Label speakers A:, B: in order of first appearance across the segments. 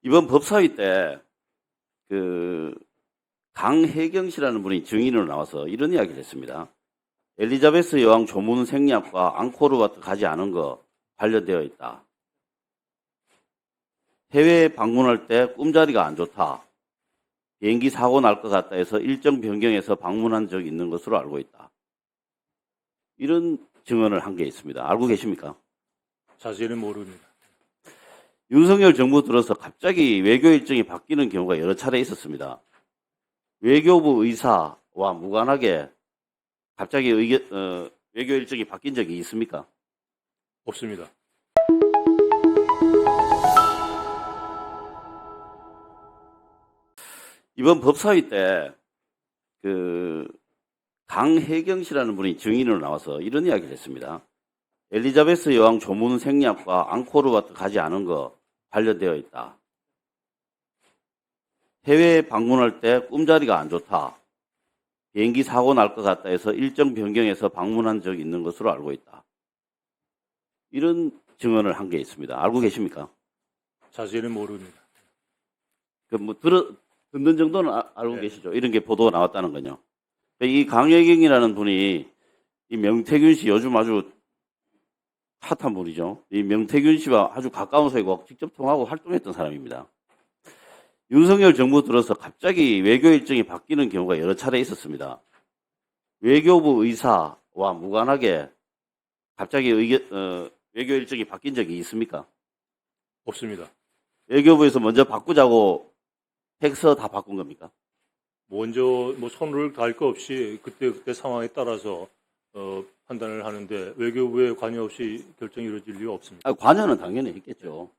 A: 이번 법사위 때 강혜경 씨라는 분이 증인으로 나와서 이런 이야기를 했습니다. 엘리자베스 여왕 조문 생략과 앙코르와트 가지 않은 거 관련되어 있다. 해외 방문할 때 꿈자리가 안 좋다. 비행기 사고 날 것 같다 해서 일정 변경해서 방문한 적이 있는 것으로 알고 있다. 이런 증언을 한 게 있습니다. 알고 계십니까?
B: 자세히는 모릅니다.
A: 윤석열 정부 들어서 갑자기 외교 일정이 바뀌는 경우가 여러 차례 있었습니다. 외교부 의사와 무관하게 갑자기 외교 일정이 바뀐 적이 있습니까?
B: 없습니다.
A: 이번 법사위 때 강혜경 씨라는 분이 증인으로 나와서 이런 이야기를 했습니다. 엘리자베스 여왕 조문 생략과 앙코르와트 가지 않은 거 관련되어 있다. 해외 방문할 때 꿈자리가 안 좋다. 비행기 사고 날 것 같다 해서 일정 변경해서 방문한 적이 있는 것으로 알고 있다. 이런 증언을 한 게 있습니다. 알고 계십니까?
B: 자세히는 모릅니다.
A: 듣는 정도는 알고
B: 네.
A: 계시죠? 이런 게 보도가 나왔다는 거요. 이 강혜경이라는 분이 이 명태균 씨 요즘 아주 핫한 분이죠. 이 명태균 씨와 아주 가까운 사이고 직접 통하고 활동했던 사람입니다. 윤석열 정부 들어서 갑자기 외교 일정이 바뀌는 경우가 여러 차례 있었습니다. 외교부 의사와 무관하게 갑자기 외교 일정이 바뀐 적이 있습니까?
B: 없습니다.
A: 외교부에서 먼저 바꾸자고 팩서 다 바꾼 겁니까?
B: 먼저 손을 달 거 없이 그때 상황에 따라서 판단을 하는데 외교부의 관여 없이 결정이 이루어질 이유가 없습니다.
A: 관여는 당연히 했겠죠.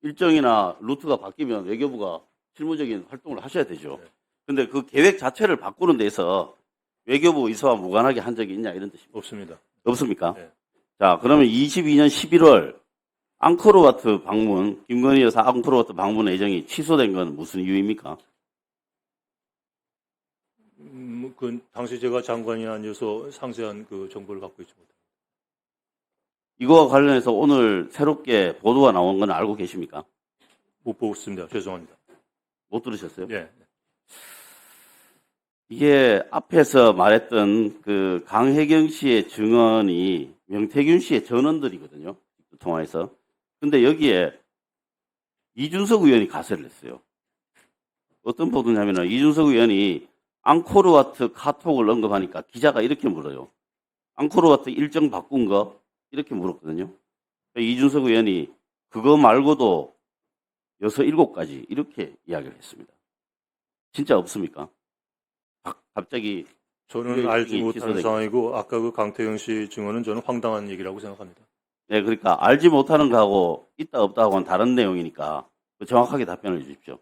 A: 일정이나 루트가 바뀌면 외교부가 실무적인 활동을 하셔야 되죠. 그런데 그 계획 자체를 바꾸는 데서 외교부 의사와 무관하게 한 적이 있냐 이런 뜻입니다.
B: 없습니다.
A: 없습니까?
B: 네.
A: 자, 그러면 22년 11월 앙코르와트 방문, 김건희 여사 앙코르와트 방문 예정이 취소된 건 무슨 이유입니까?
B: 그 당시 제가 장관이 아니어서 상세한 그 정보를 갖고 있지 못합니다.
A: 이거와 관련해서 오늘 새롭게 보도가 나온 건 알고 계십니까?
B: 못 보고 있습니다. 죄송합니다.
A: 못 들으셨어요?
B: 네.
A: 이게 앞에서 말했던 그 강혜경 씨의 증언이 명태균 씨의 전원들이거든요. 통화에서. 근데 여기에 이준석 의원이 가세를 했어요. 어떤 보도냐면은 이준석 의원이 앙코르와트 카톡을 언급하니까 기자가 이렇게 물어요. 앙코르와트 일정 바꾼 거? 이렇게 물었거든요. 이준석 의원이 그거 말고도 6, 7가지 이렇게 이야기를 했습니다. 진짜 없습니까? 갑자기
B: 저는 알지 못하는
A: 취소되기.
B: 상황이고 아까 그 강태경 씨 증언은 저는 황당한 얘기라고 생각합니다.
A: 네, 그러니까 알지 못하는 거하고 있다 없다 하고는 다른 내용이니까 정확하게 답변을 주십시오.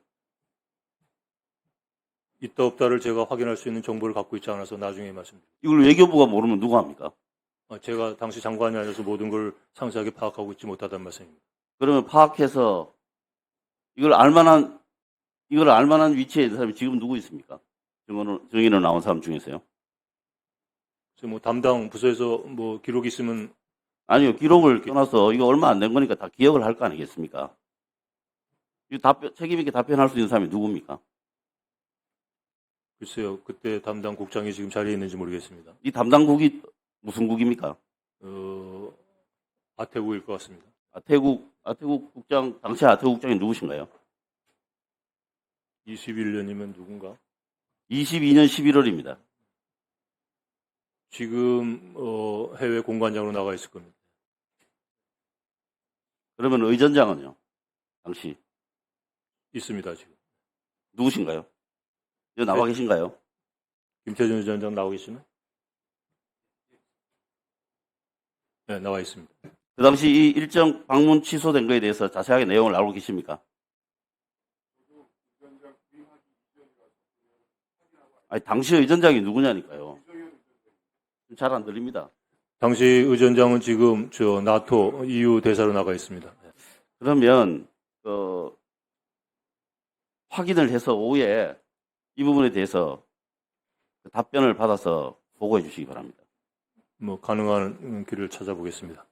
B: 있다 없다를 제가 확인할 수 있는 정보를 갖고 있지 않아서 나중에 말씀드립니다.
A: 이걸 외교부가 모르면 누가 합니까?
B: 제가 당시 장관이 아니어서 모든 걸 상세하게 파악하고 있지 못하다는 말씀입니다.
A: 그러면 파악해서 이걸 알만한 위치에 있는 사람이 지금 누구 있습니까? 증인으로 나온 사람 중에서요?
B: 담당 부서에서 기록이 있으면
A: 아니요, 기록을 떠나서 이거 얼마 안 된 거니까 다 기억을 할 거 아니겠습니까? 책임 있게 답변할 수 있는 사람이 누굽니까?
B: 글쎄요, 그때 담당 국장이 지금 자리에 있는지 모르겠습니다.
A: 이 담당국이 무슨 국입니까?
B: 아태국일 것 같습니다.
A: 아태국 국장, 당시 아태국 국장이 누구신가요?
B: 21년이면 누군가?
A: 22년 11월입니다.
B: 지금 해외 공관장으로 나가 있을 겁니다.
A: 그러면 의전장은요? 당시
B: 있습니다, 지금.
A: 누구신가요? 여기 나와
B: 네.
A: 계신가요?
B: 김태준 의전장 나오고 계시나요? 네, 나와 있습니다.
A: 그 당시 이 일정 방문 취소된 거에 대해서 자세하게 내용을 알고 계십니까? 아니, 당시 의전장이 누구냐니까요. 잘 안 들립니다.
B: 당시 의전장은 지금 나토 EU 대사로 나가 있습니다.
A: 그러면 확인을 해서 오후에 이 부분에 대해서 답변을 받아서 보고해 주시기 바랍니다.
B: 가능한 길을 찾아보겠습니다.